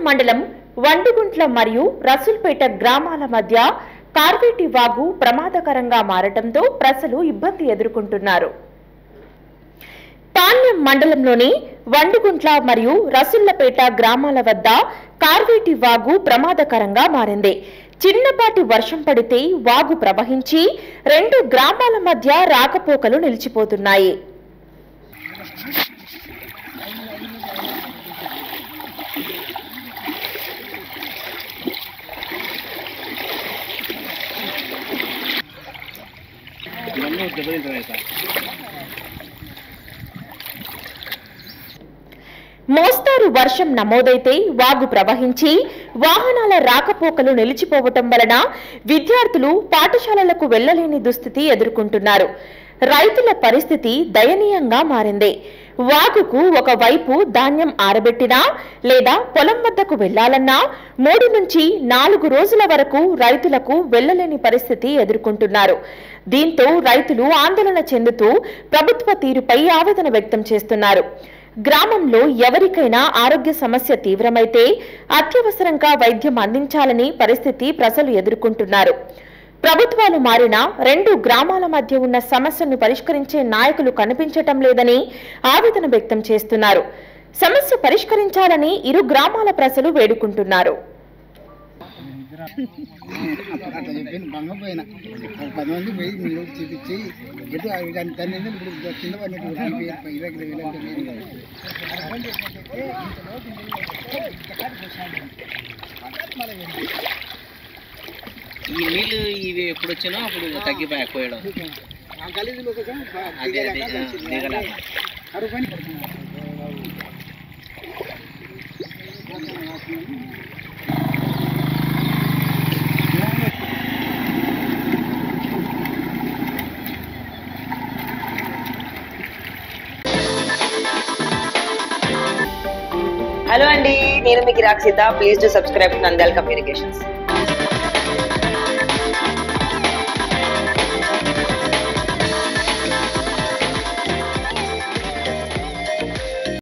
మండలం వండుగుంట్ల మరియు రసూల్పేట గ్రామాల మధ్య కార్వేటి వాగు ప్రమాదకరంగా మారటంతో ప్రజలు ఇబ్బంది ఎదుర్కొంటున్నారు. పాణ్యం మండలంలోని వండుగుంట్ల మరియు రసూళ్లపేట గ్రామాల వద్ద కార్వేటి వాగు ప్రమాదకరంగా మారింది. చిన్నపాటి వర్షం పడితే వాగు ప్రవహించి 2 గ్రామాల మధ్య రాకపోకలు నిలిచిపోతున్నాయి. మోస్తారు వర్షం నమోదైతే వాగు ప్రవహించి వాహనాల రాకపోకలు నిలిచిపోవటం వలన విద్యార్థులు పాఠశాలలకు వెళ్లలేని దుస్థితి ఎదుర్కొంటున్నారు. రైతుల పరిస్థితి దయనీయంగా మారింది. వాగుకు ఒకవైపు ధాన్యం ఆరబెట్టినా లేదా పొలం వద్దకు వెళ్లాలన్నా 3 నుంచి 4 రోజుల వరకు రైతులకు వెళ్లలేని పరిస్థితి ఎదుర్కొంటున్నారు. దీంతో రైతులు ఆందోళన చెందుతూ ప్రభుత్వ తీరుపై ఆవేదన వ్యక్తం చేస్తున్నారు. గ్రామంలో ఎవరికైనా ఆరోగ్య సమస్య తీవ్రమైతే అత్యవసరంగా వైద్యం అందించాలని పరిస్థితి ప్రజలు ఎదుర్కొంటున్నారు. ప్రభుత్వాలు మారినా 2 గ్రామాల మధ్య ఉన్న సమస్యను పరిష్కరించే నాయకులు కనిపించటం లేదని ఆవేదన వ్యక్తం చేస్తున్నారు. సమస్య పరిష్కరించాలని ఇరు గ్రామాల ప్రజలు వేడుకుంటున్నారు. ఈ నీళ్ళు ఇవి ఎప్పుడు వచ్చినా అప్పుడు తగ్గిపోయాడు. హలో అండి, నేను మీ కిరాక్ Seetha. Please do subscribe to Nandyal communications.